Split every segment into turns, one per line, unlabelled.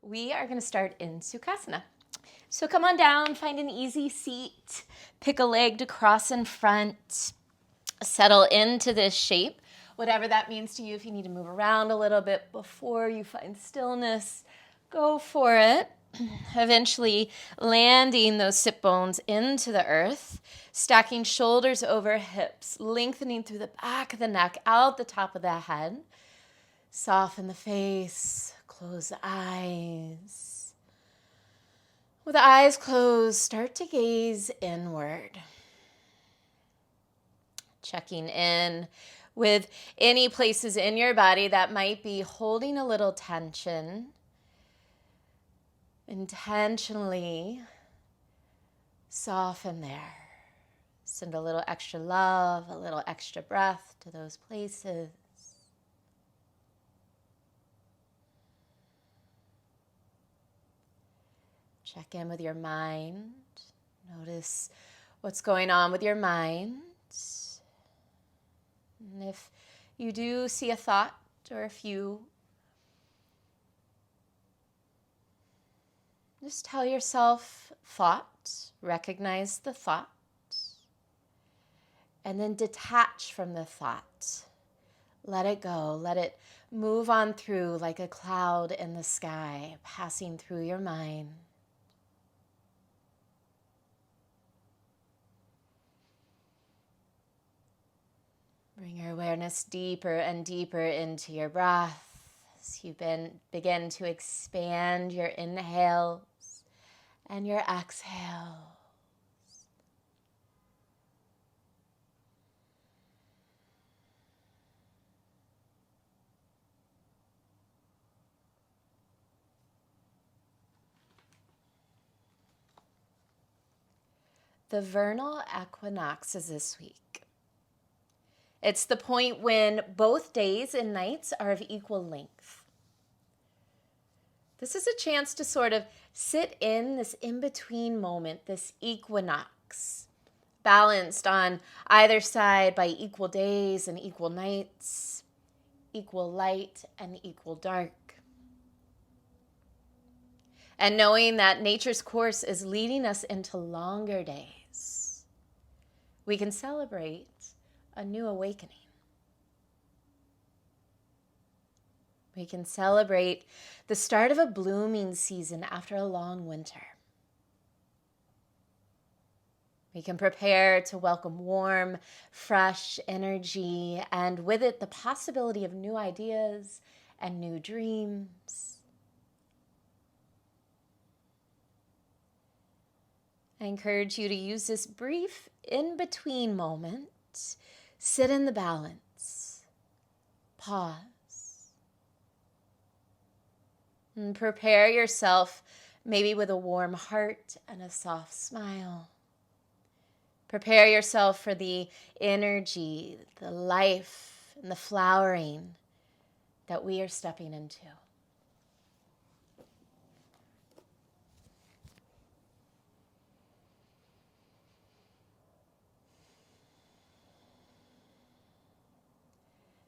we are going to start in Sukhasana. So come on down, find an easy seat, pick a leg to cross in front, settle into this shape, whatever that means to you. If you need to move around a little bit before you find stillness, go for it. Eventually landing those sit bones into the earth, stacking shoulders over hips, lengthening through the back of the neck, out the top of the head. Soften the face, close the eyes. With the eyes closed, start to gaze inward. Checking in with any places in your body that might be holding a little tension. Intentionally soften there. Send a little extra love, a little extra breath to those places. Check in with your mind. Notice what's going on with your mind. And if you do see a thought or a few, just tell yourself thought, recognize the thought, and then detach from the thought. Let it go. Let it move on through like a cloud in the sky, passing through your mind. Bring your awareness deeper and deeper into your breath as you begin to expand your inhales and your exhales. The vernal equinox is this week. It's the point when both days and nights are of equal length. This is a chance to sort of sit in this in-between moment, this equinox, balanced on either side by equal days and equal nights, equal light and equal dark. And knowing that nature's course is leading us into longer days, we can celebrate a new awakening. We can celebrate the start of a blooming season after a long winter. We can prepare to welcome warm, fresh energy, and with it the possibility of new ideas and new dreams. I encourage you to use this brief in-between moment. Sit in the balance. Pause. And prepare yourself maybe with a warm heart and a soft smile. Prepare yourself for the energy, the life, and the flowering that we are stepping into.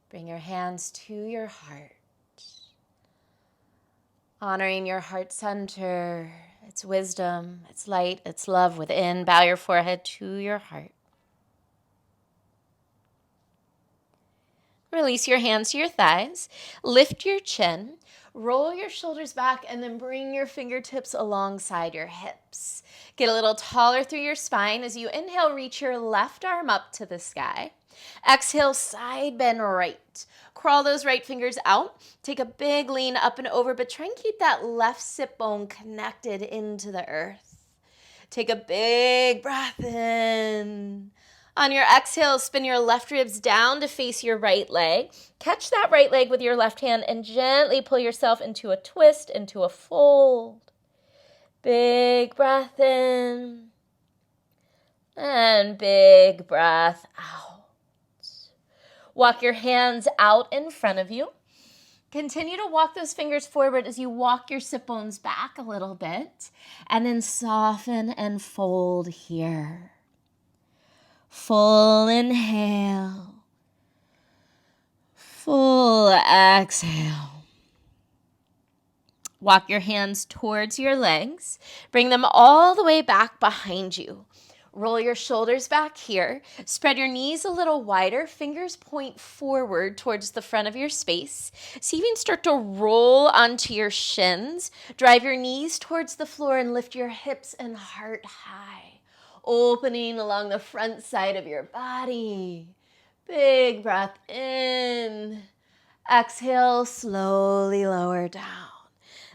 Bring your hands to your heart, honoring your heart center, its wisdom, its light, its love within. Bow your forehead to your heart. Release your hands to your thighs, lift your chin, roll your shoulders back, and then bring your fingertips alongside your hips. Get a little taller through your spine. As you inhale, reach your left arm up to the sky. Exhale, side bend right. Crawl those right fingers out. Take a big lean up and over, but try and keep that left sit bone connected into the earth. Take a big breath in. On your exhale, spin your left ribs down to face your right leg. Catch that right leg with your left hand and gently pull yourself into a twist, into a fold. Big breath in. And big breath out. Walk your hands out in front of you. Continue to walk those fingers forward as you walk your sit bones back a little bit. And then soften and fold here. Full inhale. Full exhale. Walk your hands towards your legs. Bring them all the way back behind you. Roll your shoulders back here. Spread your knees a little wider. Fingers point forward towards the front of your space. See if you can start to roll onto your shins. Drive your knees towards the floor and lift your hips and heart high. Opening along the front side of your body. Big breath in. Exhale, slowly lower down.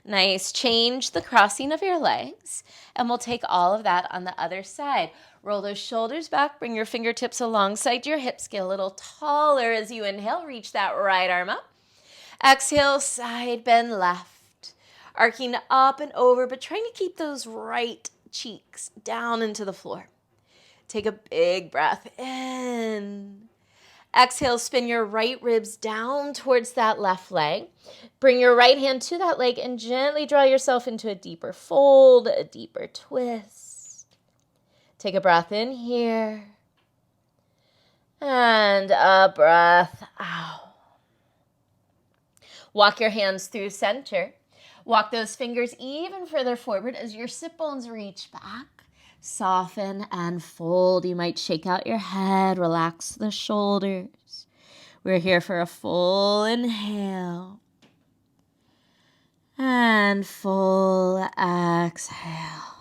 Nice. Change the crossing of your legs, and we'll take all of that on the other side. Roll those shoulders back. Bring your fingertips alongside your hips. Get a little taller as you inhale. Reach that right arm up. Exhale, side bend left. Arcing up and over, but trying to keep those right cheeks down into the floor. Take a big breath in. Exhale, spin your right ribs down towards that left leg. Bring your right hand to that leg and gently draw yourself into a deeper fold, a deeper twist. Take a breath in here. And a breath out. Walk your hands through center. Walk those fingers even further forward as your sit bones reach back. Soften and fold. You might shake out your head, relax the shoulders. We're here for a full inhale and full exhale.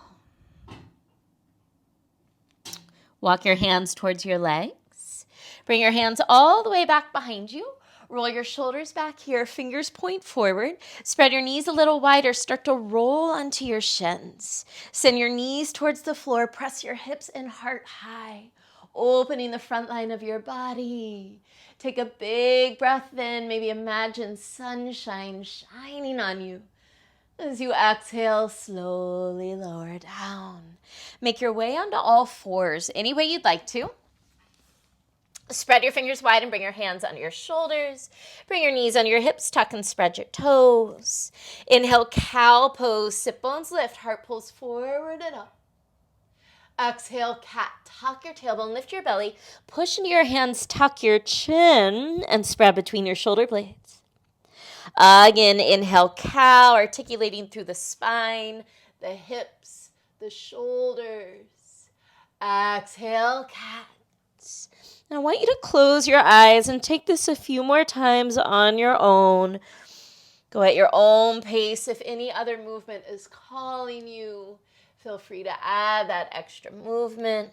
Walk your hands towards your legs. Bring your hands all the way back behind you. Roll your shoulders back here, fingers point forward. Spread your knees a little wider. Start to roll onto your shins. Send your knees towards the floor. Press your hips and heart high, opening the front line of your body. Take a big breath in. Maybe imagine sunshine shining on you. As you exhale, slowly lower down. Make your way onto all fours any way you'd like to. Spread your fingers wide and bring your hands under your shoulders. Bring your knees under your hips, tuck and spread your toes. Inhale, cow pose, sit bones lift, heart pulls forward and up. Exhale, cat, tuck your tailbone, lift your belly, push into your hands, tuck your chin, and spread between your shoulder blades. Again, inhale, cow, articulating through the spine, the hips, the shoulders. Exhale, cat. And I want you to close your eyes and take this a few more times on your own. Go at your own pace. If any other movement is calling you, feel free to add that extra movement.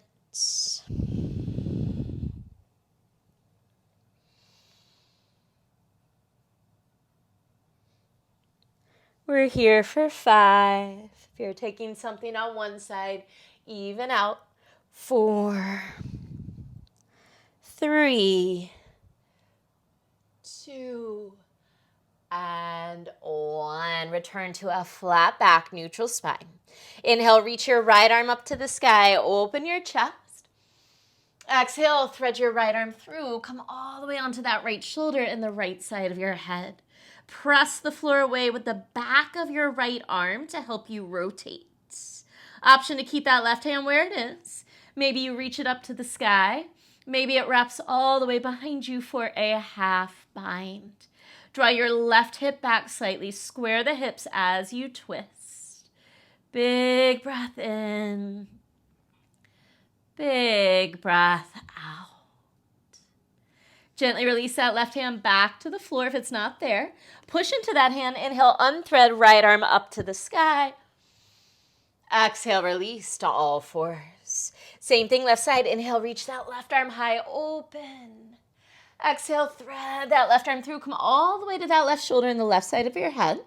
We're here for 5. If you're taking something on one side, even out. 4, 3, 2, and 1. Return to a flat back, neutral spine. Inhale, reach your right arm up to the sky. Open your chest. Exhale, thread your right arm through. Come all the way onto that right shoulder and the right side of your head. Press the floor away with the back of your right arm to help you rotate. Option to keep that left hand where it is. Maybe you reach it up to the sky. Maybe it wraps all the way behind you for a half bind. Draw your left hip back slightly. Square the hips as you twist. Big breath in. Big breath out. Gently release that left hand back to the floor if it's not there. Push into that hand. Inhale, unthread right arm up to the sky. Exhale, release to all fours. Same thing, left side. Inhale, reach that left arm high, open. Exhale, thread that left arm through. Come all the way to that left shoulder and the left side of your head.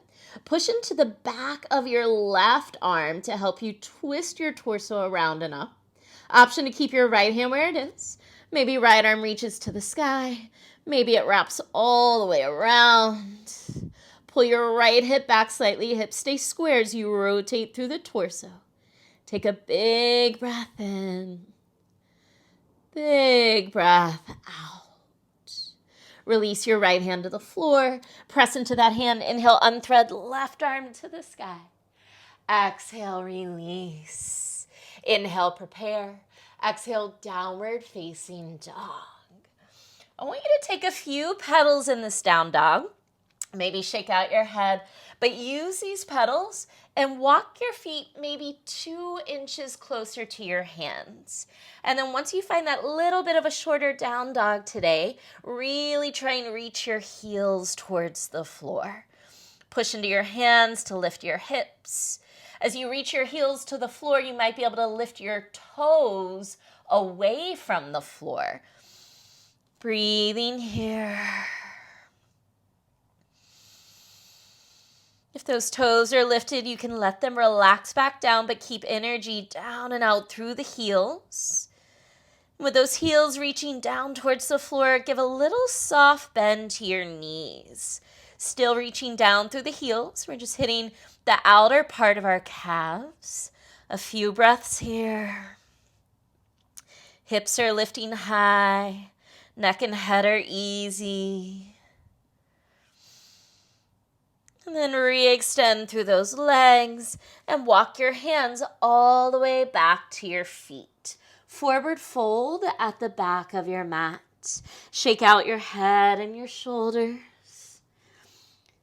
Push into the back of your left arm to help you twist your torso around and up. Option to keep your right hand where it is. Maybe right arm reaches to the sky. Maybe it wraps all the way around. Pull your right hip back slightly. Hips stay square as you rotate through the torso. Take a big breath in. Big breath out. Release your right hand to the floor. Press into that hand. Inhale, unthread left arm to the sky. Exhale, release. Inhale, prepare. Exhale, downward facing dog. I want you to take a few petals in this down dog. Maybe shake out your head, but use these pedals and walk your feet maybe 2 inches closer to your hands. And then once you find that little bit of a shorter down dog today, really try and reach your heels towards the floor. Push into your hands to lift your hips. As you reach your heels to the floor, you might be able to lift your toes away from the floor. Breathing here. If those toes are lifted, you can let them relax back down, but keep energy down and out through the heels. With those heels reaching down towards the floor, give a little soft bend to your knees. Still reaching down through the heels. We're just hitting the outer part of our calves. A few breaths here. Hips are lifting high. Neck and head are easy. And then re-extend through those legs and walk your hands all the way back to your feet. Forward fold at the back of your mat. Shake out your head and your shoulders.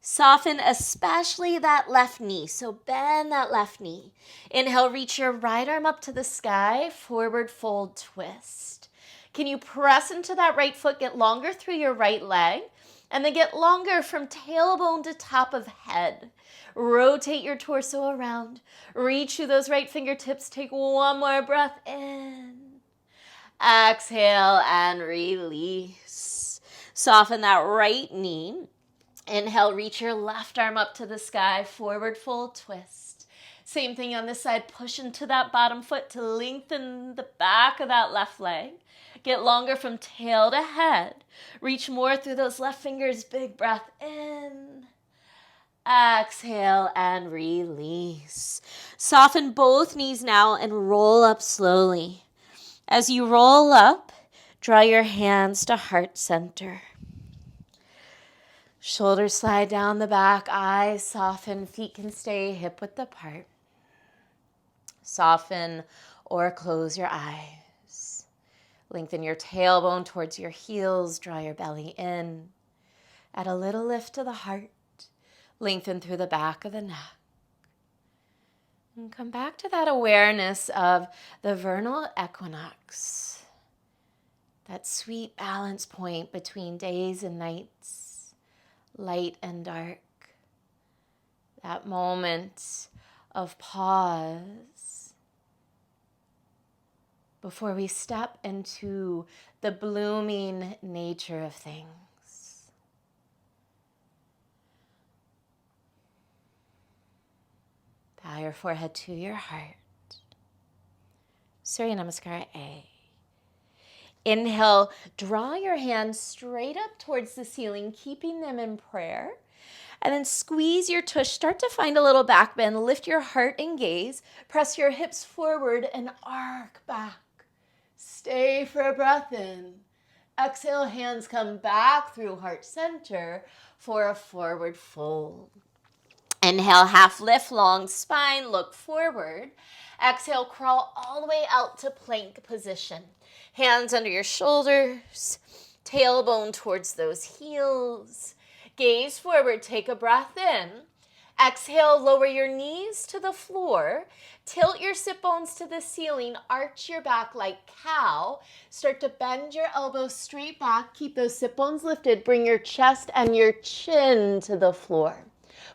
Soften especially that left knee, so bend that left knee. Inhale, reach your right arm up to the sky, forward fold twist. Can you press into that right foot, get longer through your right leg? And then get longer from tailbone to top of head. Rotate your torso around. Reach through those right fingertips. Take one more breath in. Exhale and release. Soften that right knee. Inhale, reach your left arm up to the sky. Forward fold twist. Same thing on this side. Push into that bottom foot to lengthen the back of that left leg. Get longer from tail to head. Reach more through those left fingers. Big breath in. Exhale and release. Soften both knees now and roll up slowly. As you roll up, draw your hands to heart center. Shoulders slide down the back. Eyes soften. Feet can stay hip width apart. Soften or close your eyes. Lengthen your tailbone towards your heels. Draw your belly in. Add a little lift to the heart. Lengthen through the back of the neck. And come back to that awareness of the vernal equinox. That sweet balance point between days and nights, light and dark. That moment of pause before we step into the blooming nature of things. Bow your forehead to your heart. Surya Namaskar A. Inhale, draw your hands straight up towards the ceiling, keeping them in prayer. And then squeeze your tush. Start to find a little back bend. Lift your heart and gaze. Press your hips forward and arc back. Stay for a breath in. Exhale, hands come back through heart center for a forward fold. Inhale, half lift, long spine, look forward. Exhale, crawl all the way out to plank position. Hands under your shoulders, tailbone towards those heels. Gaze forward, take a breath in. Exhale, lower your knees to the floor. Tilt your sit bones to the ceiling. Arch your back like cow. Start to bend your elbows straight back. Keep those sit bones lifted. Bring your chest and your chin to the floor.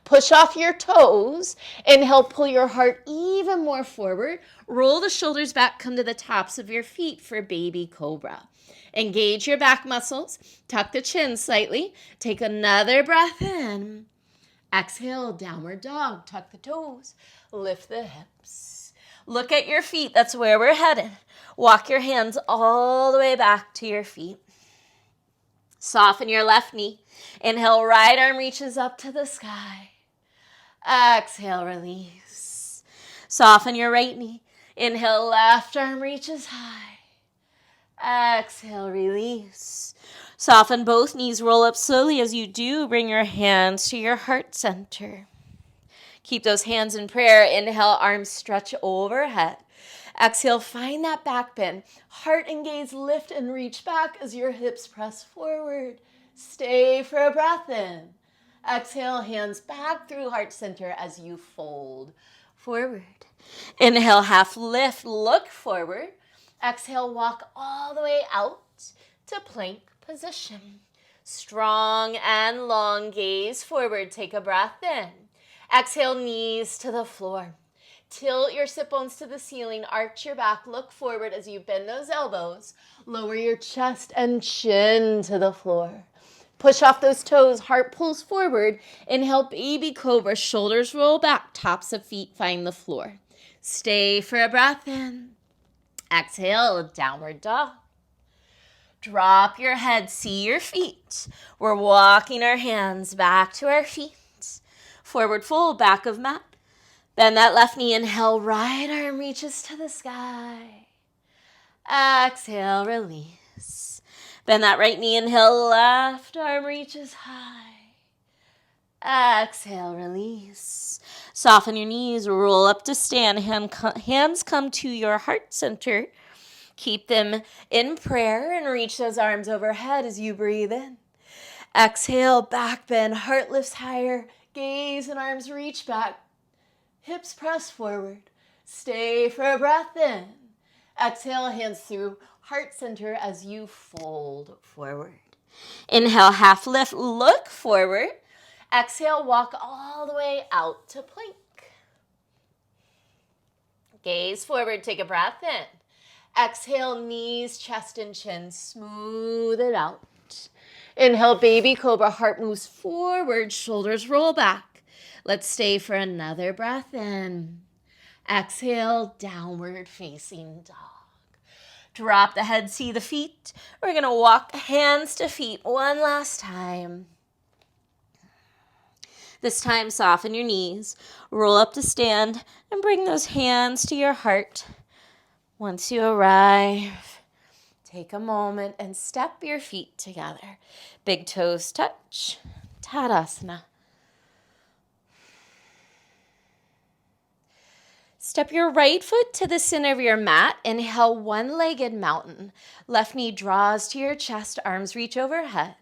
Push off your toes. Inhale, pull your heart even more forward. Roll the shoulders back. Come to the tops of your feet for baby cobra. Engage your back muscles. Tuck the chin slightly. Take another breath in. Exhale, downward dog. Tuck the toes. Lift the hips. Look at your feet. That's where we're headed. Walk your hands all the way back to your feet. Soften your left knee. Inhale, right arm reaches up to the sky. Exhale, release. Soften your right knee. Inhale, left arm reaches high. Exhale, release. Soften both knees, roll up slowly. As you do, bring your hands to your heart center. Keep those hands in prayer. Inhale, arms stretch overhead. Exhale, find that back bend. Heart and gaze lift and reach back as your hips press forward. Stay for a breath in. Exhale, hands back through heart center as you fold forward. Inhale, half lift, look forward. Exhale, walk all the way out to plank position. Strong and long, gaze forward. Take a breath in. Exhale, knees to the floor. Tilt your sit bones to the ceiling, arch your back, look forward as you bend those elbows. Lower your chest and chin to the floor. Push off those toes, heart pulls forward. Inhale, baby cobra, shoulders roll back, tops of feet find the floor. Stay for a breath in. Exhale, downward dog. Drop your head, see your feet. We're walking our hands back to our feet. Forward fold, back of mat. Bend that left knee, inhale, right arm reaches to the sky. Exhale, release. Bend that right knee, inhale, left arm reaches high. Exhale, release. Soften your knees, roll up to stand. Hands come to your heart center. Keep them in prayer and reach those arms overhead as you breathe in. Exhale, back bend, heart lifts higher. Gaze and arms reach back. Hips press forward. Stay for a breath in. Exhale, hands through heart center as you fold forward. Inhale, half lift, look forward. Exhale, walk all the way out to plank. Gaze forward, take a breath in. Exhale, knees, chest, and chin, smooth it out. Inhale, baby cobra, heart moves forward, shoulders roll back. Let's stay for another breath in. Exhale, downward facing dog. Drop the head, see the feet. We're going to walk hands to feet one last time. This time, soften your knees, roll up to stand, and bring those hands to your heart. Once you arrive, take a moment and step your feet together. Big toes touch, Tadasana. Step your right foot to the center of your mat. Inhale, one-legged mountain. Left knee draws to your chest, arms reach overhead.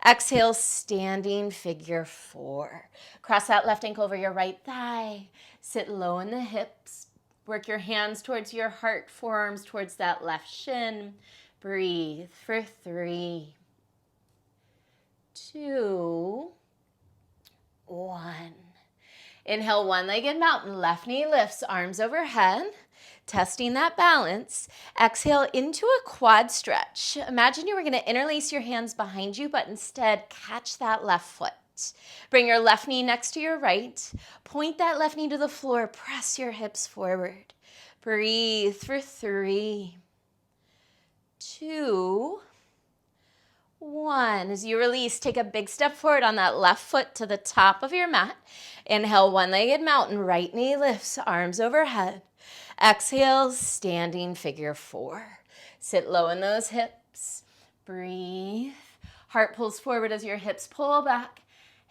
Exhale, standing figure four. Cross that left ankle over your right thigh. Sit low in the hips. Work your hands towards your heart, forearms towards that left shin. Breathe for 3, 2, 1. Inhale, one-legged mountain, left knee lifts, arms overhead, testing that balance. Exhale into a quad stretch. Imagine you were going to interlace your hands behind you, but instead catch that left foot. Bring your left knee next to your right. Point that left knee to the floor. Press your hips forward. Breathe for 3, 2, 1. As you release, take a big step forward on that left foot to the top of your mat. Inhale, one-legged mountain, right knee lifts, arms overhead. Exhale, standing figure 4. Sit low in those hips. Breathe. Heart pulls forward as your hips pull back.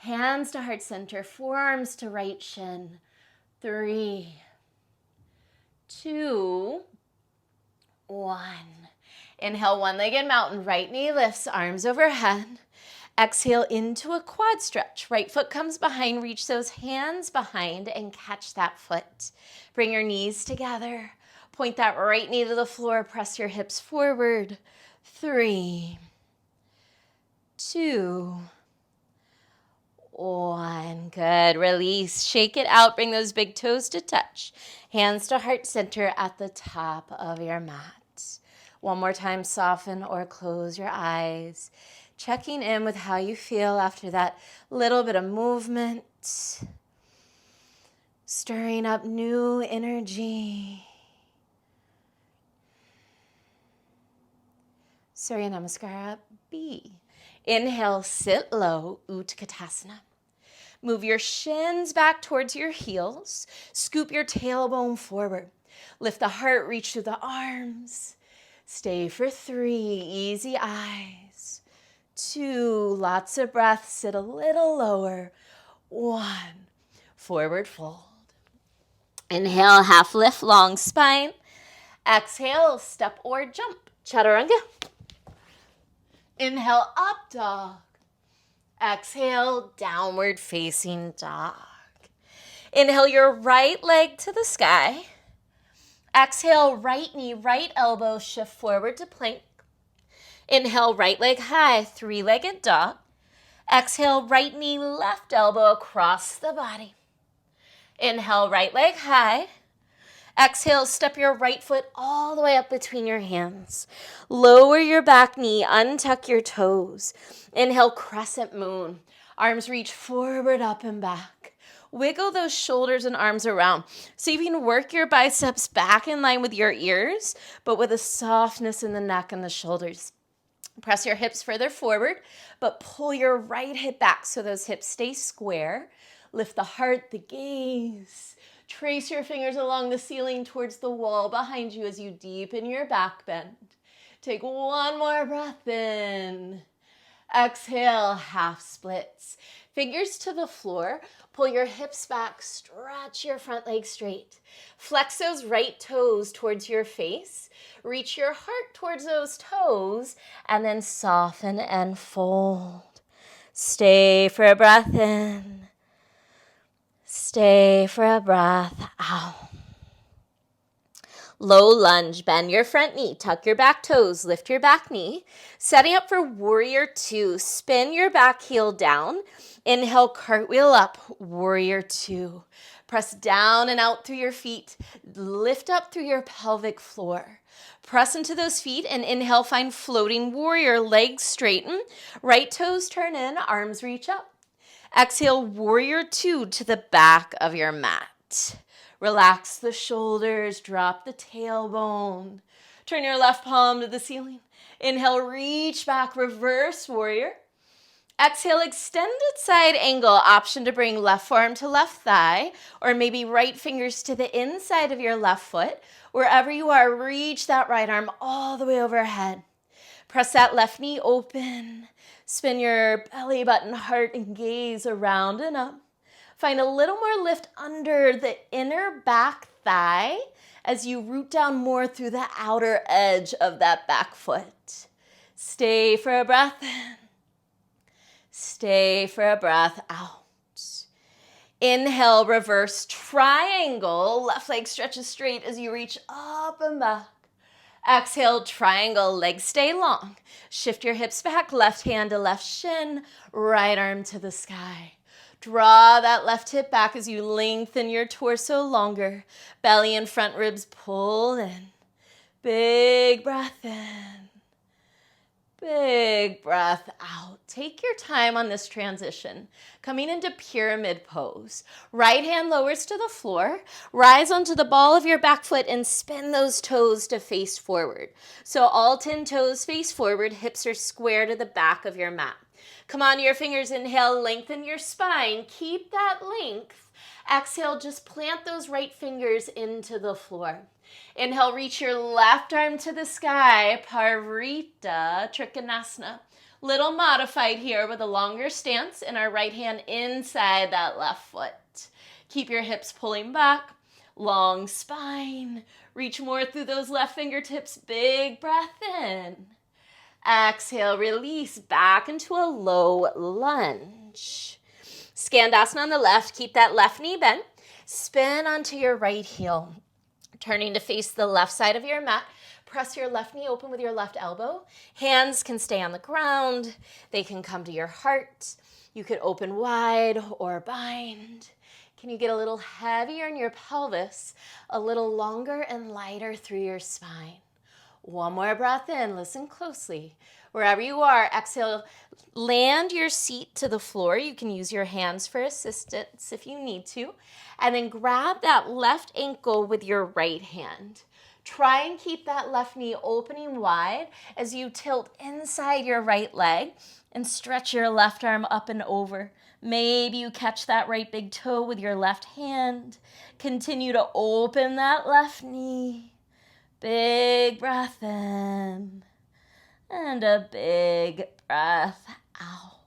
Hands to heart center, forearms to right shin. 3, 2, 1. Inhale, one-legged mountain, right knee lifts, arms overhead. Exhale into a quad stretch. Right foot comes behind, reach those hands behind and catch that foot. Bring your knees together. Point that right knee to the floor, press your hips forward. 3, 2, 1. Good. Release. Shake it out. Bring those big toes to touch. Hands to heart center at the top of your mat. One more time, soften or close your eyes. Checking in with how you feel after that little bit of movement. Stirring up new energy. Surya Namaskara B. Inhale, sit low, Utkatasana. Move your shins back towards your heels. Scoop your tailbone forward. Lift the heart, reach through the arms. Stay for 3, easy eyes. 2, lots of breath, sit a little lower. 1, forward fold. Inhale, half lift, long spine. Exhale, step or jump, chaturanga. Inhale, up dog. Exhale, downward facing dog. Inhale your right leg to the sky. Exhale, right knee, right elbow, shift forward to plank. Inhale, right leg high, three-legged dog. Exhale, right knee, left elbow across the body. Inhale, right leg high. Exhale, step your right foot all the way up between your hands. Lower your back knee, untuck your toes. Inhale, crescent moon. Arms reach forward, up and back. Wiggle those shoulders and arms around. So you can work your biceps back in line with your ears, but with a softness in the neck and the shoulders. Press your hips further forward, but pull your right hip back so those hips stay square. Lift the heart, the gaze. Trace your fingers along the ceiling towards the wall behind you as you deepen your back bend. Take one more breath in. Exhale, half splits. Fingers to the floor. Pull your hips back. Stretch your front leg straight. Flex those right toes towards your face. Reach your heart towards those toes. And then soften and fold. Stay for a breath in. Stay for a breath out. Low lunge, bend your front knee, tuck your back toes, lift your back knee. Setting up for warrior two, spin your back heel down. Inhale, cartwheel up, warrior two. Press down and out through your feet. Lift up through your pelvic floor. Press into those feet and inhale, find floating warrior, legs straighten. Right toes turn in, arms reach up. Exhale, warrior two to the back of your mat. Relax the shoulders, drop the tailbone. Turn your left palm to the ceiling. Inhale, reach back, reverse warrior. Exhale, extended side angle, option to bring left forearm to left thigh, or maybe right fingers to the inside of your left foot. Wherever you are, reach that right arm all the way overhead. Press that left knee open. Spin your belly button, heart, and gaze around and up. Find a little more lift under the inner back thigh as you root down more through the outer edge of that back foot. Stay for a breath in. Stay for a breath out. Inhale, reverse triangle. Left leg stretches straight as you reach up and back. Exhale, triangle, legs stay long. Shift your hips back, left hand to left shin, right arm to the sky. Draw that left hip back as you lengthen your torso longer. Belly and front ribs pull in. Big breath in. Big breath out. Take your time on this transition. Coming into pyramid pose. Right hand lowers to the floor. Rise onto the ball of your back foot and spin those toes to face forward. So all 10 toes face forward. Hips are square to the back of your mat. Come on to your fingers. Inhale, lengthen your spine. Keep that length. Exhale, just plant those right fingers into the floor. Inhale, reach your left arm to the sky, Parita Trikonasana. Little modified here with a longer stance and our right hand inside that left foot. Keep your hips pulling back, long spine. Reach more through those left fingertips, big breath in. Exhale, release back into a low lunge. Skandasana on the left, keep that left knee bent. Spin onto your right heel. Turning to face the left side of your mat, press your left knee open with your left elbow. Hands can stay on the ground. They can come to your heart. You could open wide or bind. Can you get a little heavier in your pelvis, a little longer and lighter through your spine? One more breath in. Listen closely. Wherever you are, exhale, land your seat to the floor. You can use your hands for assistance if you need to. And then grab that left ankle with your right hand. Try and keep that left knee opening wide as you tilt inside your right leg and stretch your left arm up and over. Maybe you catch that right big toe with your left hand. Continue to open that left knee. Big breath in. And a big breath out.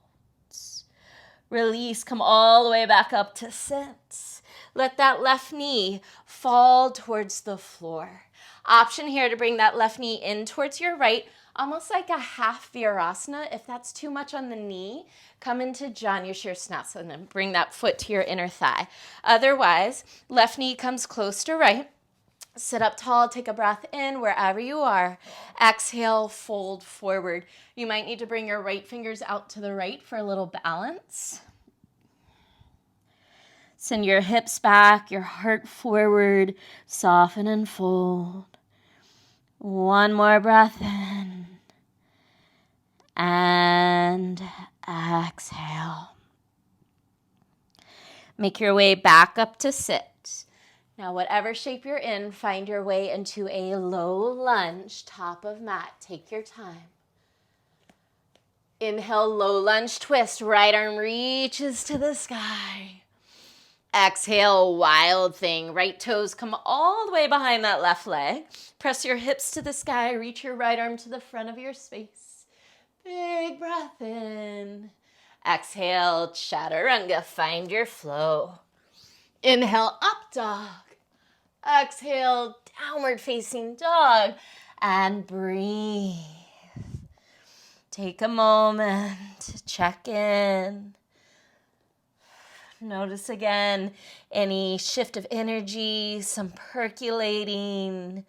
Release, come all the way back up to sit. Let that left knee fall towards the floor. Option here to bring that left knee in towards your right. almost like a half Virasana. If that's too much on the knee, come into Janu Shirsasana and bring that foot to your inner thigh. Otherwise, left knee comes close to right. Sit up tall, take a breath in wherever you are. Exhale, fold forward. You might need to bring your right fingers out to the right for a little balance. Send your hips back, your heart forward, soften and fold. One more breath in. And exhale. Make your way back up to sit. Now, whatever shape you're in, find your way into a low lunge, top of mat. Take your time. Inhale, low lunge twist. Right arm reaches to the sky. Exhale, wild thing. Right toes come all the way behind that left leg. Press your hips to the sky. Reach your right arm to the front of your space. Big breath in. Exhale, chaturanga. Find your flow. Inhale, up dog. Exhale, downward facing dog. And breathe. Take a moment to check in. Notice again any shift of energy, some percolating,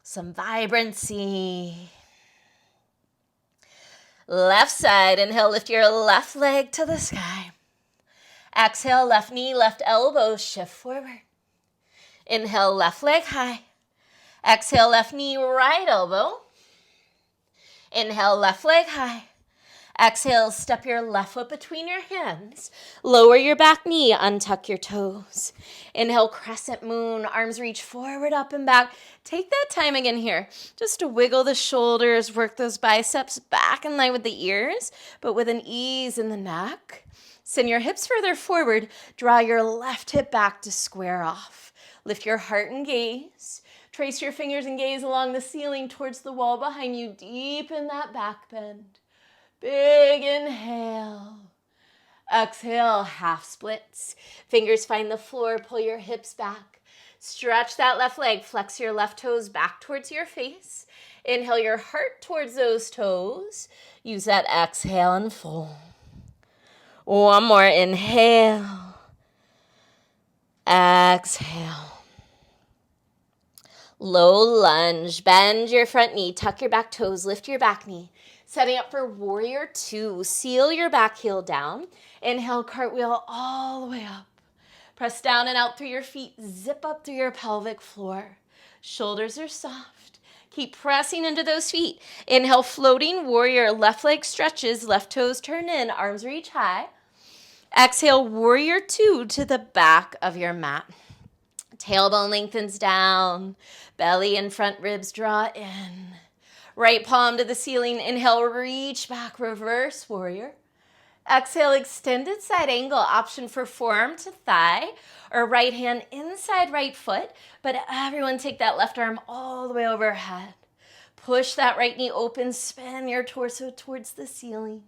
some vibrancy. Left side, inhale, lift your left leg to the sky. Exhale, left knee, left elbow, shift forward. Inhale, left leg high. Exhale, left knee, right elbow. Inhale, left leg high. Exhale, step your left foot between your hands. Lower your back knee, untuck your toes. Inhale, crescent moon, arms reach forward, up and back. Take that time again here, just to wiggle the shoulders, work those biceps back in line with the ears, but with an ease in the neck. Send your hips further forward. Draw your left hip back to square off. Lift your heart and gaze. Trace your fingers and gaze along the ceiling towards the wall behind you. Deepen that back bend. Big inhale. Exhale, half splits. Fingers find the floor. Pull your hips back. Stretch that left leg. Flex your left toes back towards your face. Inhale your heart towards those toes. Use that exhale and fold. One more inhale. Exhale. Low lunge. Bend your front knee. Tuck your back toes. Lift your back knee. Setting up for warrior two. Seal your back heel down. Inhale, cartwheel all the way up. Press down and out through your feet. Zip up through your pelvic floor. Shoulders are soft. Keep pressing into those feet. Inhale, floating warrior. Left leg stretches. Left toes turn in. Arms reach high. Exhale, warrior two to the back of your mat. Tailbone lengthens down. Belly and front ribs draw in. Right palm to the ceiling. Inhale, reach back, reverse warrior. Exhale, extended side angle. Option for forearm to thigh or right hand inside right foot. But everyone take that left arm all the way overhead. Push that right knee open. Spin your torso towards the ceiling.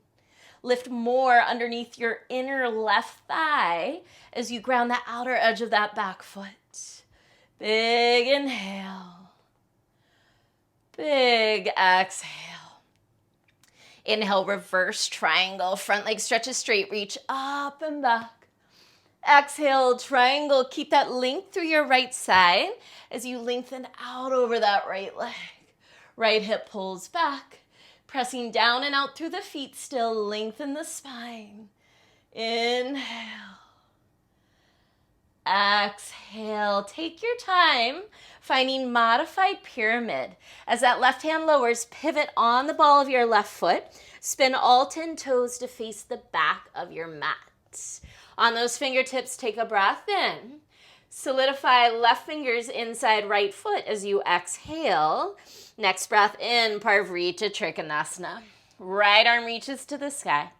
Lift more underneath your inner left thigh as you ground the outer edge of that back foot. Big inhale. Big exhale. Inhale, reverse triangle. Front leg stretches straight. Reach up and back. Exhale, triangle. Keep that length through your right side as you lengthen out over that right leg. Right hip pulls back. Pressing down and out through the feet still. Lengthen the spine. Inhale. Exhale. Take your time finding modified pyramid. As that left hand lowers, pivot on the ball of your left foot. Spin all 10 toes to face the back of your mat. On those fingertips, take a breath in. Solidify left fingers inside right foot as you exhale. Next breath in, Parvrita Trikonasana. Right arm reaches to the sky.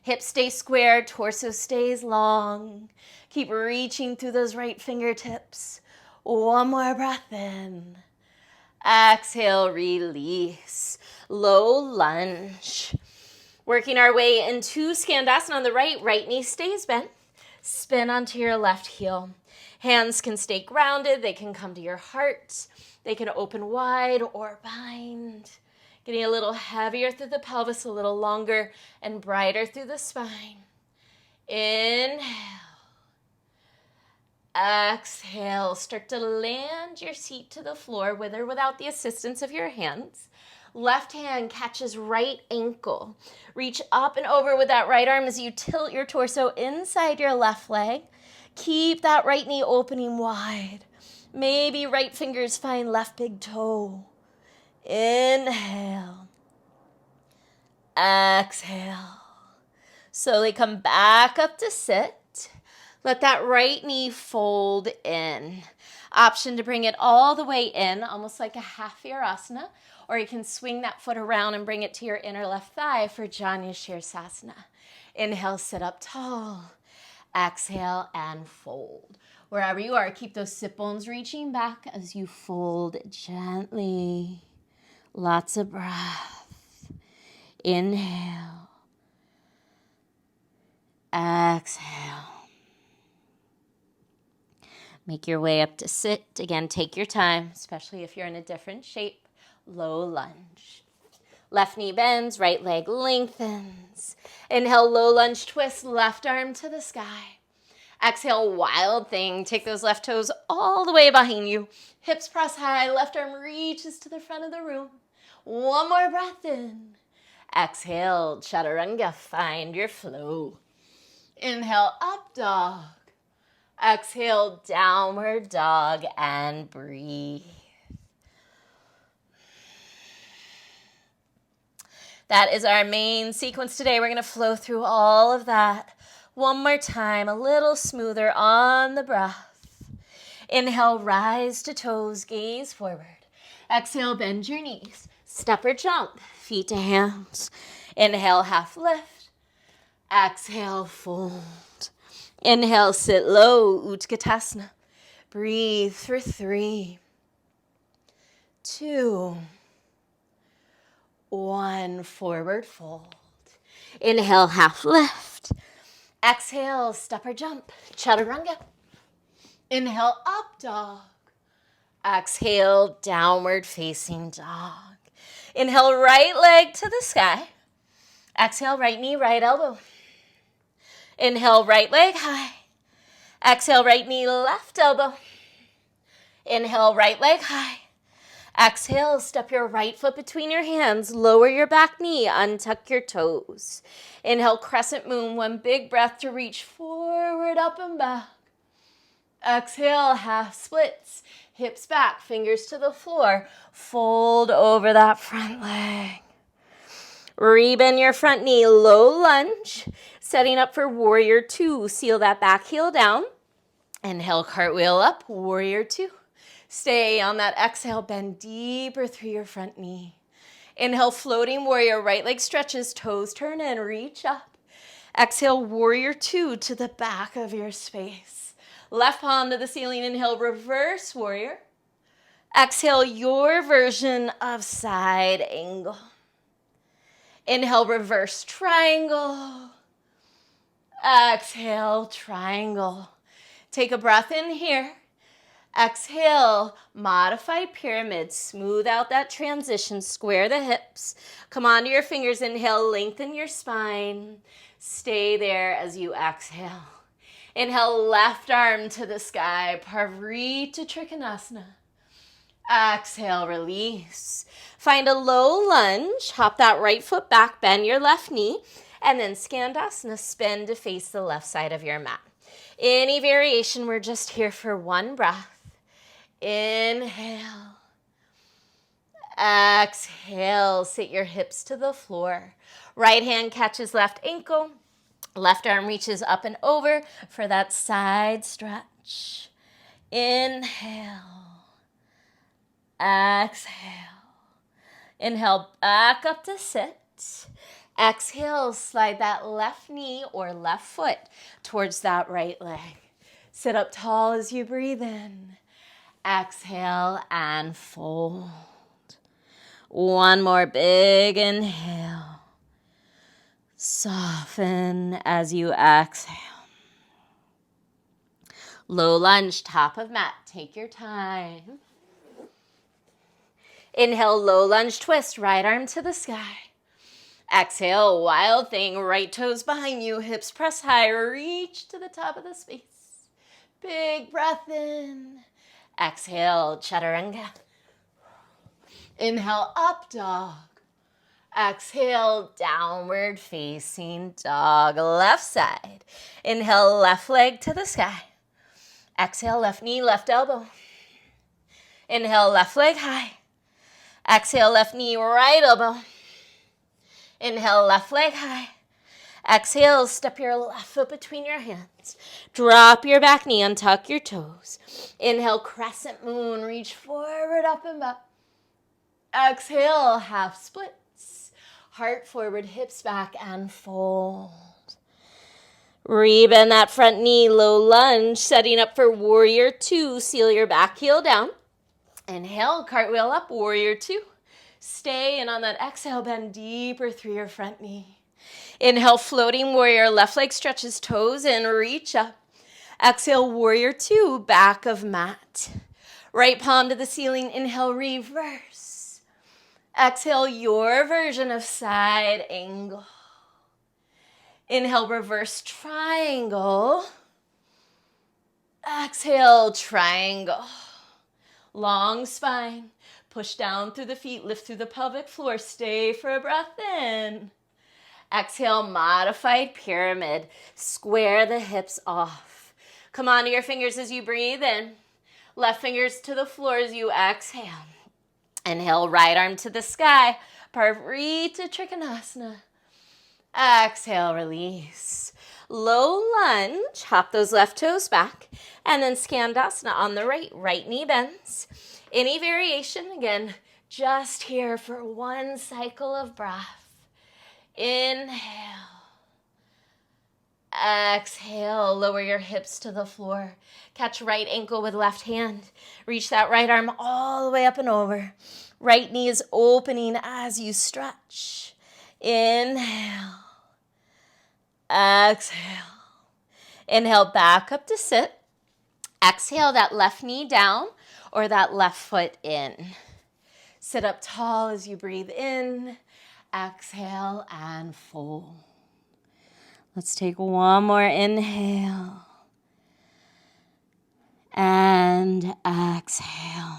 Hips stay square, torso stays long. Keep reaching through those right fingertips. One more breath in. Exhale, release. Low lunge. Working our way into Skandasana on the right. Right knee stays bent. Spin onto your left heel. Hands can stay grounded. They can come to your heart. They can open wide or bind. Getting a little heavier through the pelvis, a little longer and brighter through the spine. Inhale. Exhale. Start to land your seat to the floor with or without the assistance of your hands. Left hand catches right ankle. Reach up and over with that right arm as you tilt your torso inside your left leg. Keep that right knee opening wide. Maybe right fingers find left big toe. Inhale. Exhale. Slowly come back up to sit. Let that right knee fold in. Option to bring it all the way in, almost like a half virasana, or you can swing that foot around and bring it to your inner left thigh for Janu Shirsasana. Inhale, sit up tall. Exhale and fold. Wherever you are, keep those sit bones reaching back as you fold gently. Lots of breath. Inhale. Exhale. Make your way up to sit. Again, take your time, especially if you're in a different shape. Low lunge. Left knee bends, right leg lengthens. Inhale, low lunge twist, left arm to the sky. Exhale, wild thing. Take those left toes all the way behind you. Hips press high, left arm reaches to the front of the room. One more breath in. Exhale, chaturanga, find your flow. Inhale, up dog. Exhale, downward dog, and breathe. That is our main sequence today. We're going to flow through all of that one more time, a little smoother on the breath. Inhale, rise to toes, gaze forward. Exhale, bend your knees. Step or jump, feet to hands. Inhale, half lift. Exhale, fold. Inhale, sit low, Utkatasana. Breathe for 3, 2, 1. Forward fold. Inhale, half lift. Exhale, step or jump, chaturanga. Inhale, up dog. Exhale, downward facing dog. Inhale, right leg to the sky. Exhale, right knee, right elbow. Inhale, right leg high. Exhale, right knee, left elbow. Inhale, right leg high. Exhale, step your right foot between your hands. Lower your back knee, untuck your toes. Inhale, crescent moon, one big breath to reach forward, up and back. Exhale, half splits. Hips back, fingers to the floor. Fold over that front leg. Rebend your front knee, low lunge. Setting up for warrior 2. Seal that back heel down. Inhale, cartwheel up, warrior 2. Stay on that exhale, bend deeper through your front knee. Inhale, floating warrior, right leg stretches, toes turn in, reach up. Exhale, warrior 2 to the back of your space. Left palm to the ceiling, inhale, reverse warrior. Exhale, your version of side angle. Inhale, reverse triangle. Exhale, triangle. Take a breath in here. Exhale, modified pyramid. Smooth out that transition. Square the hips. Come onto your fingers. Inhale, lengthen your spine. Stay there as you exhale. Inhale, left arm to the sky. Parvrita Trikonasana. Exhale, release. Find a low lunge. Hop that right foot back. Bend your left knee. And then Skandasana, spin to face the left side of your mat. Any variation, we're just here for one breath. Inhale. Exhale, sit your hips to the floor. Right hand catches left ankle. Left arm reaches up and over for that side stretch. Inhale. Exhale. Inhale, back up to sit. Exhale, slide that left knee or left foot towards that right leg. Sit up tall as you breathe in. Exhale and fold. One more big inhale. Soften as you exhale. Low lunge, top of mat. Take your time. Inhale, low lunge twist, right arm to the sky. Exhale, wild thing, right toes behind you, hips press high, reach to the top of the space. Big breath in. Exhale, chaturanga. Inhale, up dog. Exhale, downward facing dog, left side. Inhale, left leg to the sky. Exhale, left knee, left elbow. Inhale, left leg high. Exhale, left knee, right elbow. Inhale, left leg high. Exhale, step your left foot between your hands. Drop your back knee, untuck your toes. Inhale, crescent moon, reach forward, up and back. Exhale, half splits. Heart forward, hips back, and fold. Rebend that front knee, low lunge, setting up for warrior two. Seal your back heel down. Inhale, cartwheel up, warrior two. Stay, and on that exhale, bend deeper through your front knee. Inhale, floating warrior, left leg stretches toes in, reach up. Exhale, warrior two, back of mat. Right palm to the ceiling, inhale, reverse. Exhale, your version of side angle. Inhale, reverse triangle. Exhale, triangle. Long spine. Push down through the feet, lift through the pelvic floor. Stay for a breath in. Exhale, modified pyramid. Square the hips off. Come onto your fingers as you breathe in. Left fingers to the floor as you exhale. Inhale, right arm to the sky. Parvrita Trikonasana. Exhale, release. Low lunge, hop those left toes back, and then Skandasana on the right. Right knee bends. Any variation, again, just here for one cycle of breath. Inhale. Exhale, lower your hips to the floor. Catch right ankle with left hand. Reach that right arm all the way up and over. Right knee is opening as you stretch. Inhale. Exhale. Inhale, back up to sit. Exhale, that left knee down or that left foot in. Sit up tall as you breathe in. Exhale and fold. Let's take one more inhale. And exhale.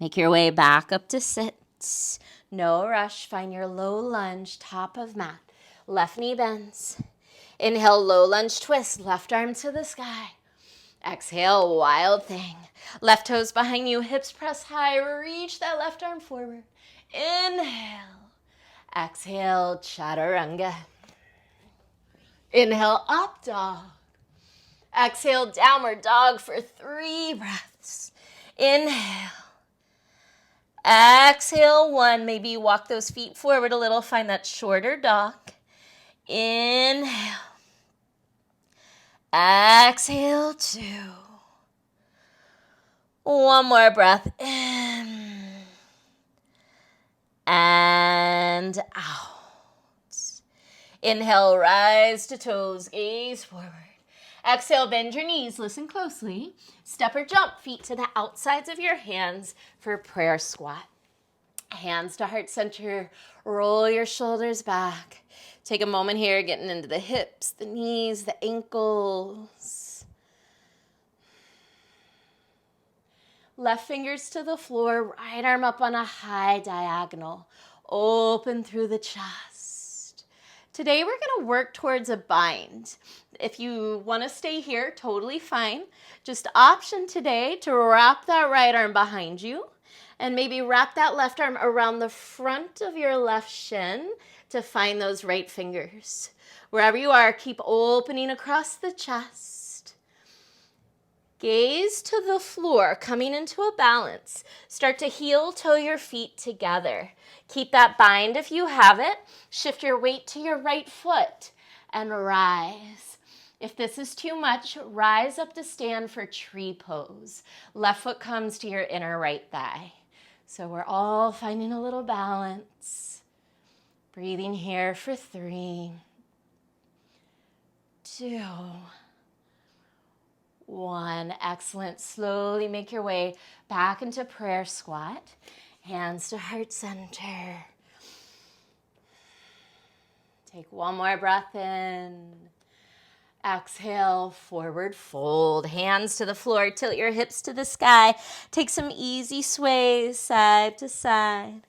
Make your way back up to sit. No rush. Find your low lunge, top of mat. Left knee bends. Inhale, low lunge twist. Left arm to the sky. Exhale, wild thing. Left toes behind you, hips press high. Reach that left arm forward. Inhale. Exhale, chaturanga. Inhale, up dog. Exhale, downward dog for 3 breaths. Inhale. Exhale, 1. Maybe you walk those feet forward a little. Find that shorter dog. Inhale. Exhale, 2. One more breath in. And out. Inhale, rise to toes, gaze forward. Exhale, bend your knees, listen closely. Step or jump, feet to the outsides of your hands for prayer squat. Hands to heart center, roll your shoulders back. Take a moment here, getting into the hips, the knees, the ankles. Left fingers to the floor, right arm up on a high diagonal. Open through the chest. Today we're going to work towards a bind. If you want to stay here, totally fine. Just option today to wrap that right arm behind you and maybe wrap that left arm around the front of your left shin to find those right fingers. Wherever you are, keep opening across the chest. Gaze to the floor, coming into a balance. Start to heel toe your feet together. Keep that bind if you have it. Shift your weight to your right foot and rise. If this is too much, rise up to stand for tree pose. Left foot comes to your inner right thigh. So we're all finding a little balance. Breathing here for 3, 2, 1. Excellent. Slowly make your way back into prayer squat. Hands to heart center. Take one more breath in. Exhale, forward fold. Hands to the floor. Tilt your hips to the sky. Take some easy sways side to side.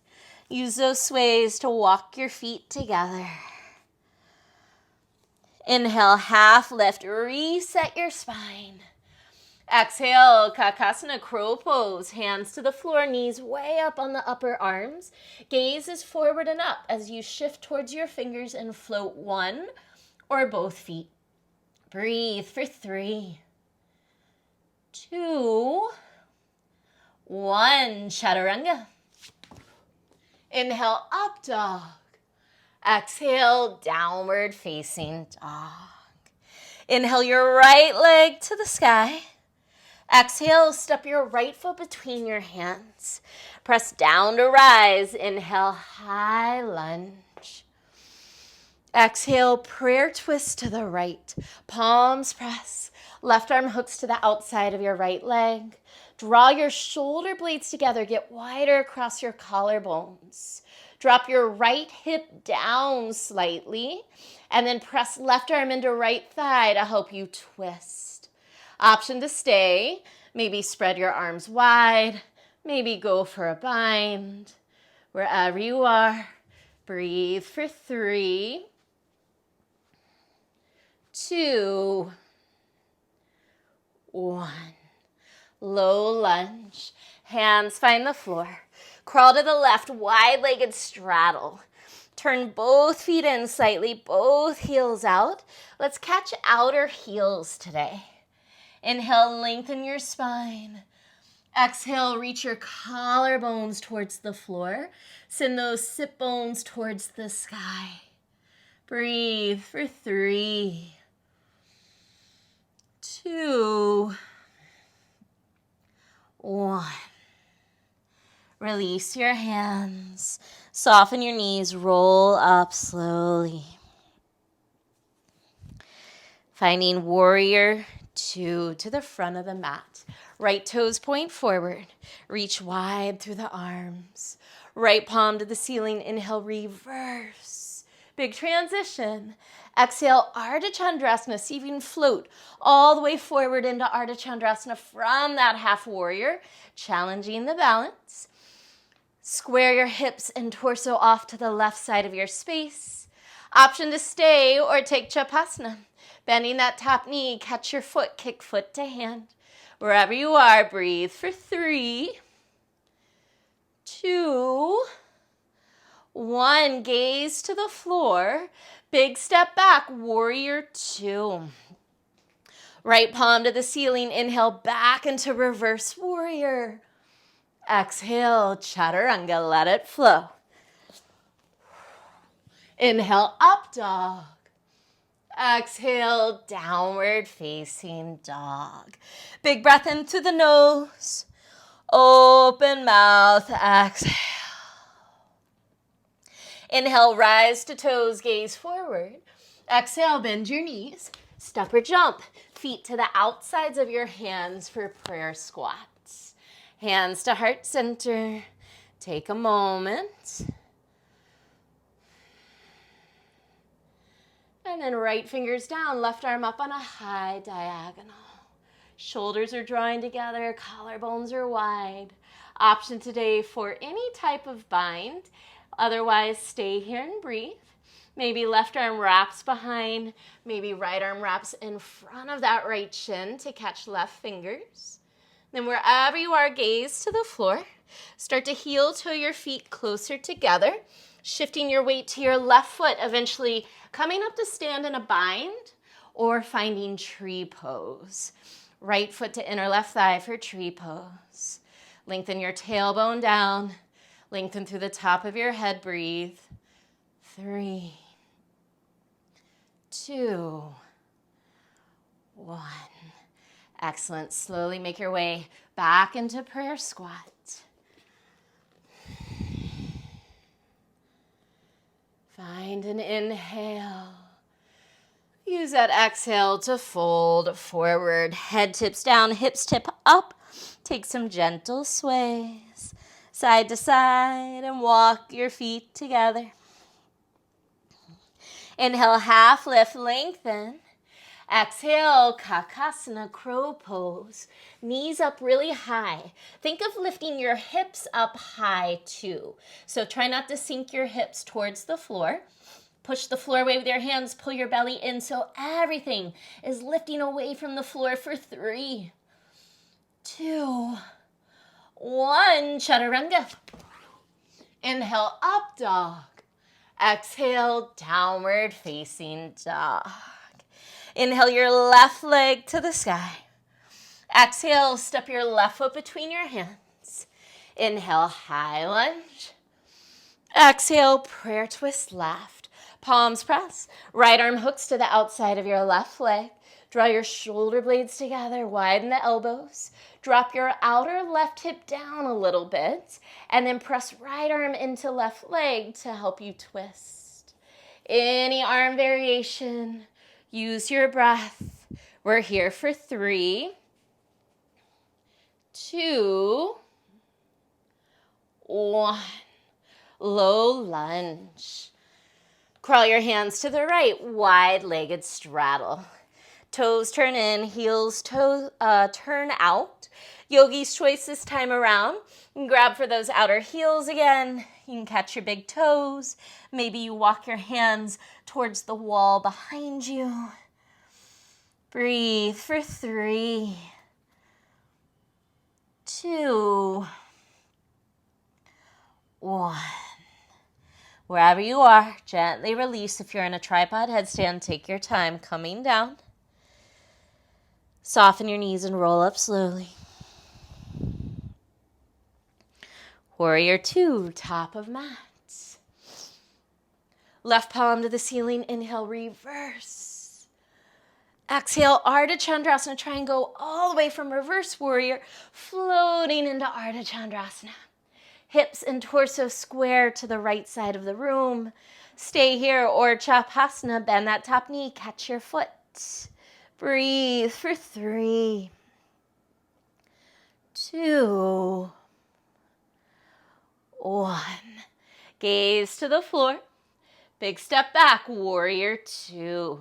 Use those sways to walk your feet together. Inhale, half lift. Reset your spine. Exhale, Kakasana, crow pose. Hands to the floor, knees way up on the upper arms. Gaze is forward and up as you shift towards your fingers and float one or both feet. Breathe for 3, 2, 1. Chaturanga. Inhale, up dog. Exhale, downward facing dog. Inhale your right leg to the sky. Exhale, step your right foot between your hands. Press down to rise. Inhale, high lunge. Exhale, prayer twist to the right. Palms press. Left arm hooks to the outside of your right leg. Draw your shoulder blades together. Get wider across your collarbones. Drop your right hip down slightly. And then press left arm into right thigh to help you twist. Option to stay. Maybe spread your arms wide. Maybe go for a bind. Wherever you are, breathe for 3, 2, 1. Low lunge. Hands find the floor. Crawl to the left, wide-legged straddle. Turn both feet in slightly, both heels out. Let's catch outer heels today. Inhale, lengthen your spine. Exhale, reach your collarbones towards the floor. Send those sit bones towards the sky. Breathe for 3, 2, 1. Release your hands. Soften your knees. Roll up slowly. Finding warrior 2 to the front of the mat. Right toes point forward. Reach wide through the arms. Right palm to the ceiling. Inhale, reverse. Big transition. Exhale, Ardha Chandrasana. See if you can float all the way forward into Ardha Chandrasana from that half warrior. Challenging the balance. Square your hips and torso off to the left side of your space. Option to stay or take Chapasana. Bending that top knee, catch your foot, kick foot to hand. Wherever you are, breathe for 3, 2, 1. Gaze to the floor. Big step back, warrior 2. Right palm to the ceiling. Inhale, back into reverse warrior. Exhale, chaturanga, let it flow. Inhale, up dog. Exhale, downward facing dog. Big breath in through the nose. Open mouth, exhale. Inhale, rise to toes, gaze forward. Exhale, bend your knees. Step or jump. Feet to the outsides of your hands for prayer squats. Hands to heart center. Take a moment. And then right fingers down, left arm up on a high diagonal. Shoulders are drawing together, collarbones are wide. Option today for any type of bind. Otherwise, stay here and breathe. Maybe left arm wraps behind, maybe right arm wraps in front of that right shin to catch left fingers. Then wherever you are, gaze to the floor. Start to heel toe your feet closer together, shifting your weight to your left foot, eventually coming up to stand in a bind or finding tree pose. Right foot to inner left thigh for tree pose. Lengthen your tailbone down. Lengthen through the top of your head. Breathe. 3, 2, 1. Excellent. Slowly make your way back into prayer squat. Find an inhale. Use that exhale to fold forward. Head tips down, hips tip up. Take some gentle sways, side to side, and walk your feet together. Inhale, half lift, lengthen. Exhale, Kakasana, crow pose. Knees up really high. Think of lifting your hips up high too. So try not to sink your hips towards the floor. Push the floor away with your hands. Pull your belly in so everything is lifting away from the floor for 3, 2, 1. Chaturanga. Inhale, up dog. Exhale, downward facing dog. Inhale your left leg to the sky. Exhale, step your left foot between your hands. Inhale, high lunge. Exhale, prayer twist left. Palms press. Right arm hooks to the outside of your left leg. Draw your shoulder blades together. Widen the elbows. Drop your outer left hip down a little bit. And then press right arm into left leg to help you twist. Any arm variation. Use your breath. We're here for 3, 2, 1. Low lunge. Crawl your hands to the right, wide-legged straddle. Toes turn in, heels turn out. Yogi's choice this time around. You can grab for those outer heels again. You can catch your big toes. Maybe you walk your hands towards the wall behind you. Breathe for 3, 2, 1. Wherever you are, gently release. If you're in a tripod headstand, take your time coming down. Soften your knees and roll up slowly. Warrior 2, top of mat. Left palm to the ceiling. Inhale, reverse. Exhale, Ardha Chandrasana. Try and go all the way from reverse warrior, floating into Ardha Chandrasana. Hips and torso square to the right side of the room. Stay here, or Chapasana. Bend that top knee, catch your foot. Breathe for 3, 2, 1. Gaze to the floor. Big step back, warrior 2.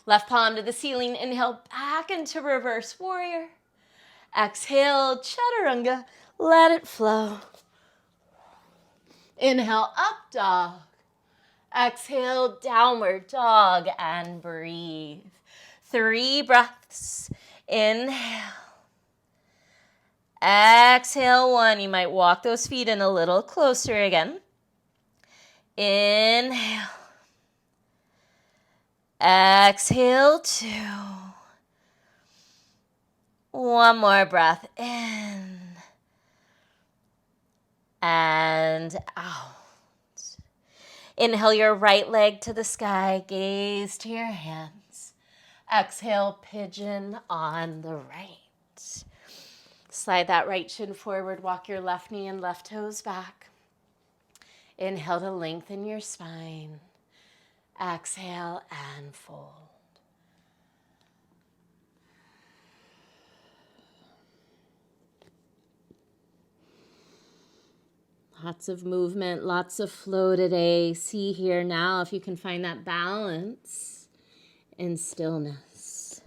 Left palm to the ceiling. Inhale, back into reverse warrior. Exhale, chaturanga. Let it flow. Inhale, up dog. Exhale, downward dog, and breathe. 3 breaths. Inhale. Exhale, 1. You might walk those feet in a little closer again. Inhale. Exhale, 2. One more breath in and out. Inhale your right leg to the sky, gaze to your hands. Exhale, pigeon on the right. Slide that right shin forward, walk your left knee and left toes back. Inhale to lengthen your spine. Exhale and fold. Lots of movement, lots of flow today. See here now if you can find that balance and stillness.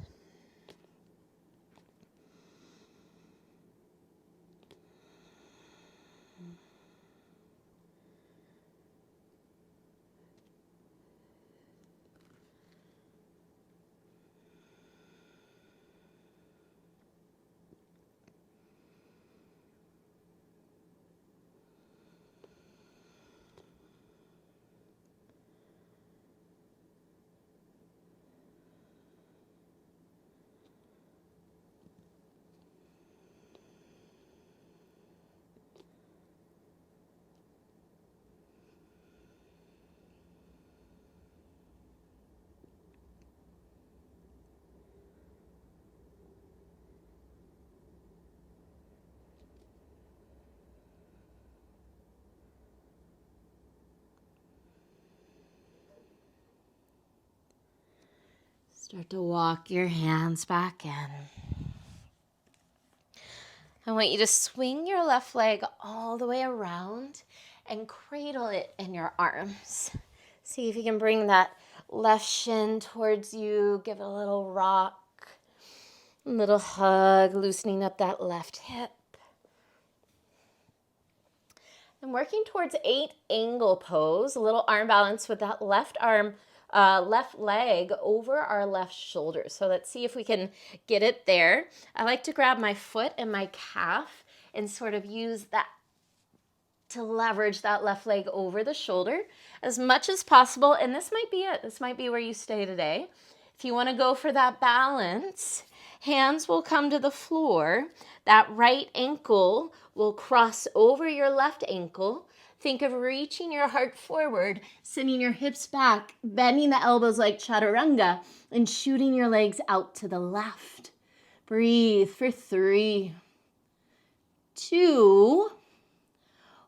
Start to walk your hands back in. I want you to swing your left leg all the way around and cradle it in your arms. See if you can bring that left shin towards you. Give it a little rock, a little hug, loosening up that left hip. And working towards 8 angle pose, a little arm balance with that left arm, left leg over our left shoulder. So let's see if we can get it there. I like to grab my foot and my calf and sort of use that to leverage that left leg over the shoulder as much as possible. And this might be it. This might be where you stay today. If you want to go for that balance, hands will come to the floor. That right ankle will cross over your left ankle. Think of reaching your heart forward, sending your hips back, bending the elbows like chaturanga, and shooting your legs out to the left. Breathe for 3, 2,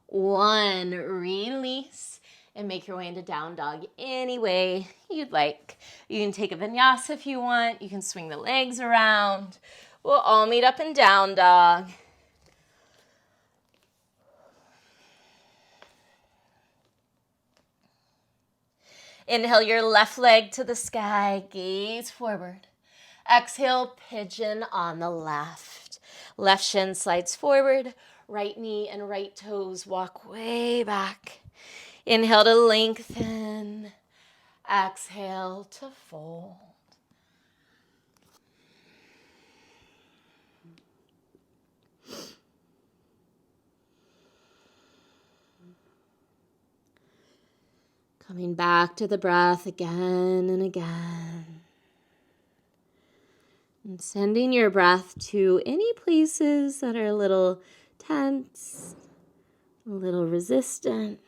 1. Release and make your way into down dog any way you'd like. You can take a vinyasa if you want. You can swing the legs around. We'll all meet up in down dog. Inhale your left leg to the sky, gaze forward. Exhale, pigeon on the left. Left shin slides forward, right knee and right toes walk way back. Inhale to lengthen. Exhale to fold. Coming back to the breath again and again. And sending your breath to any places that are a little tense, a little resistant.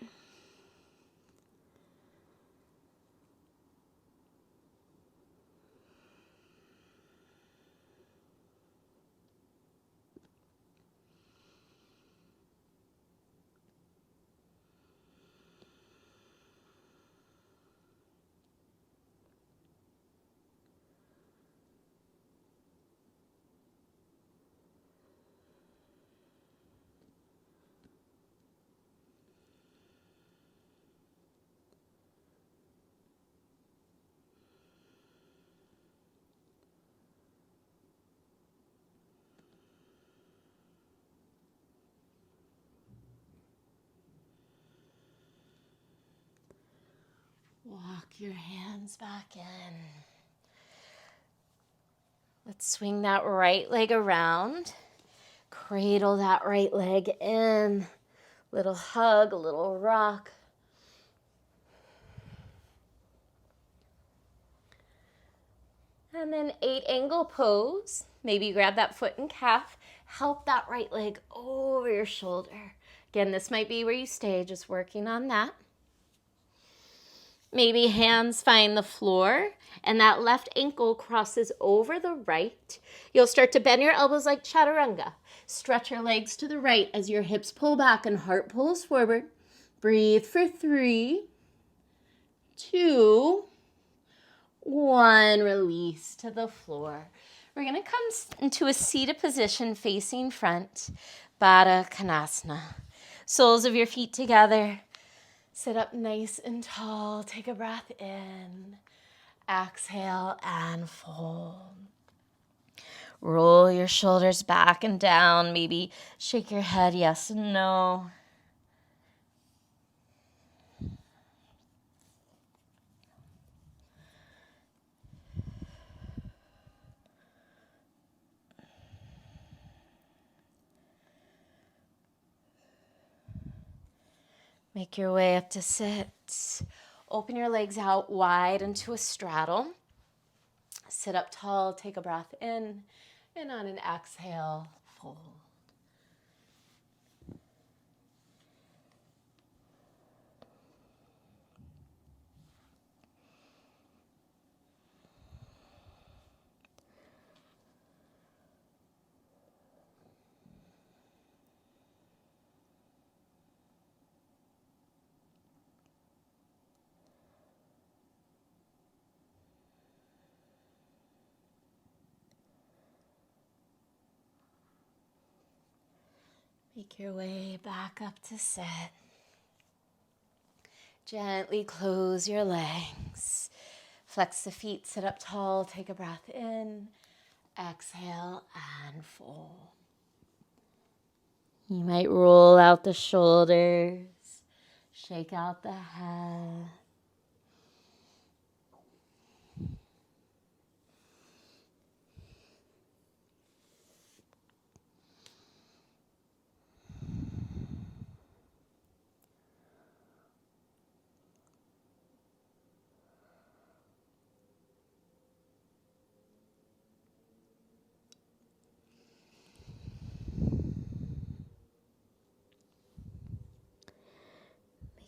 Walk your hands back in. Let's swing that right leg around. Cradle that right leg in. Little hug, a little rock. And then 8 angle pose. Maybe grab that foot and calf. Help that right leg over your shoulder. Again, this might be where you stay, just working on that. Maybe hands find the floor and that left ankle crosses over the right. You'll start to bend your elbows like chaturanga. Stretch your legs to the right as your hips pull back and heart pulls forward. Breathe for 3, 2, 1. Release to the floor. We're going to come into a seated position facing front. Baddha Konasana. Soles of your feet together. Sit up nice and tall. Take a breath in. Exhale and fold. Roll your shoulders back and down. Maybe shake your head yes and no. Make your way up to sit. Open your legs out wide into a straddle. Sit up tall, take a breath in, and on an exhale, fold. Make your way back up to sit. Gently close your legs. Flex the feet, sit up tall, take a breath in. Exhale and fold. You might roll out the shoulders, shake out the head.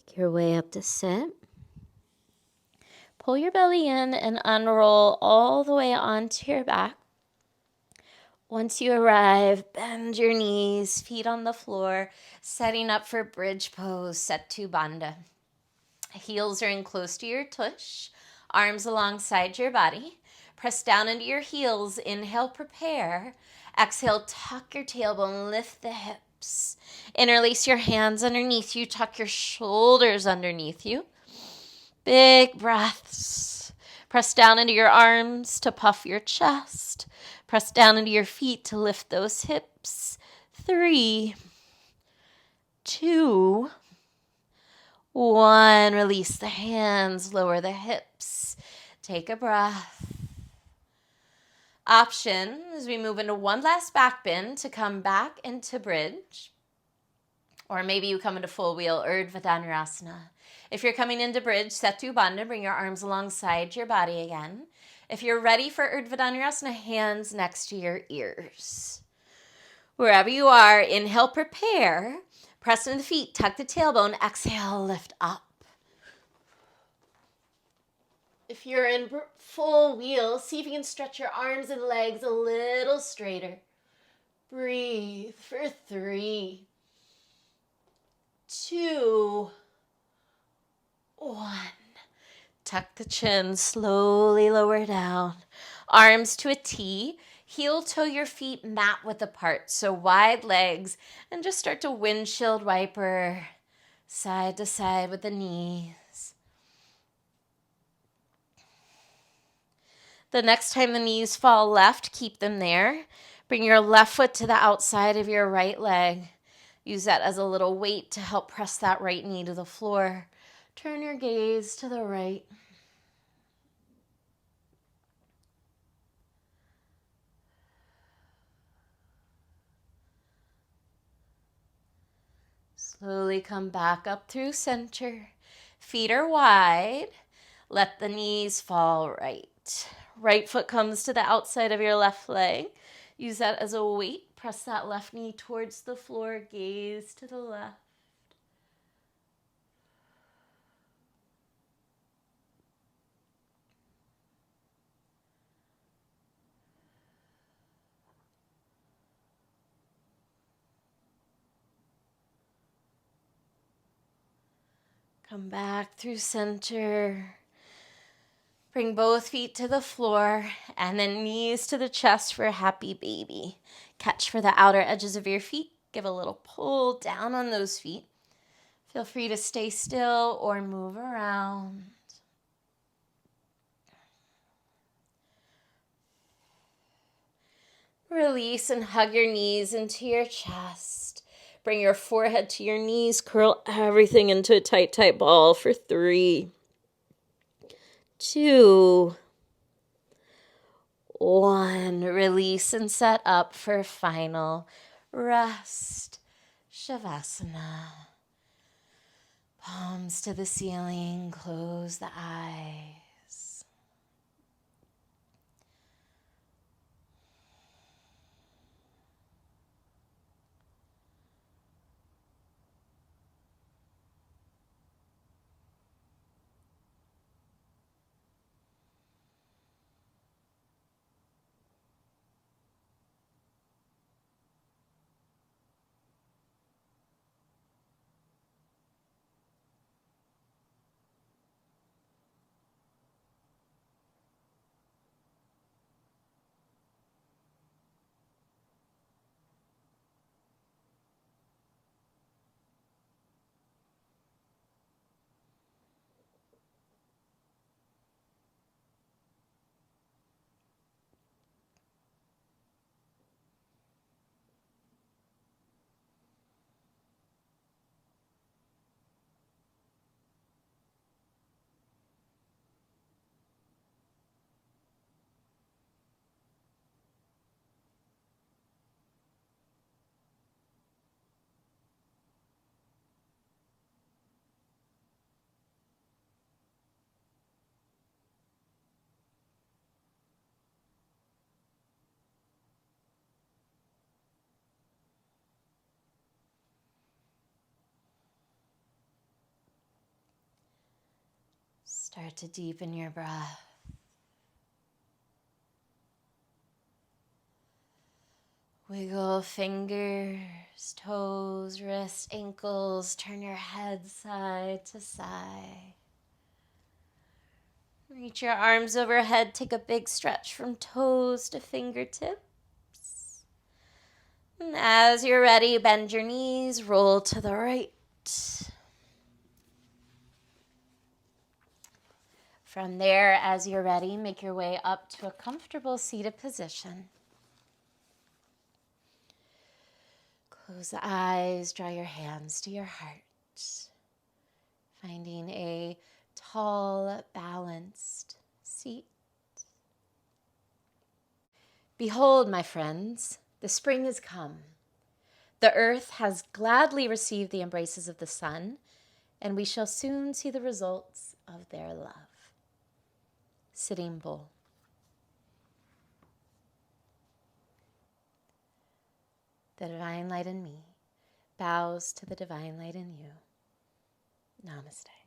Make your way up to sit. Pull your belly in and unroll all the way onto your back. Once you arrive, bend your knees, feet on the floor, setting up for bridge pose, Setu Bandha. Heels are in close to your tush, arms alongside your body. Press down into your heels, inhale, prepare. Exhale, tuck your tailbone, lift the hips. Interlace your hands underneath you, tuck your shoulders underneath you. Big breaths. Press down into your arms to puff your chest. Press down into your feet to lift those hips. 3, 2, 1. Release the hands, lower the hips. Take a breath. Option as we move into one last back bend to come back into bridge. Or maybe you come into full wheel, Urdhva Dhanurasana. If you're coming into bridge, Setu Bandha, bring your arms alongside your body again. If you're ready for Urdhva Dhanurasana, hands next to your ears. Wherever you are, inhale, prepare. Press into the feet, tuck the tailbone. Exhale, lift up. If you're in full wheel, see if you can stretch your arms and legs a little straighter. Breathe for 3, 2, 1. Tuck the chin, slowly lower down. Arms to a T. Heel toe your feet mat width apart, so wide legs. And just start to windshield wiper side to side with the knees. The next time the knees fall left, keep them there. Bring your left foot to the outside of your right leg. Use that as a little weight to help press that right knee to the floor. Turn your gaze to the right. Slowly come back up through center. Feet are wide. Let the knees fall right. Right foot comes to the outside of your left leg. Use that as a weight. Press that left knee towards the floor. Gaze to the left. Come back through center. Bring both feet to the floor and then knees to the chest for a happy baby. Catch for the outer edges of your feet. Give a little pull down on those feet. Feel free to stay still or move around. Release and hug your knees into your chest. Bring your forehead to your knees. Curl everything into a tight, tight ball for 3, 2, 1. Release and set up for final rest. Shavasana. Palms to the ceiling. Close the eyes. Start to deepen your breath. Wiggle fingers, toes, wrists, ankles. Turn your head side to side. Reach your arms overhead. Take a big stretch from toes to fingertips. And as you're ready, bend your knees, roll to the right. From there, as you're ready, make your way up to a comfortable seated position. Close the eyes, draw your hands to your heart. Finding a tall, balanced seat. Behold, my friends, the spring has come. The earth has gladly received the embraces of the sun, and we shall soon see the results of their love. Sitting Bull. The divine light in me bows to the divine light in you. Namaste.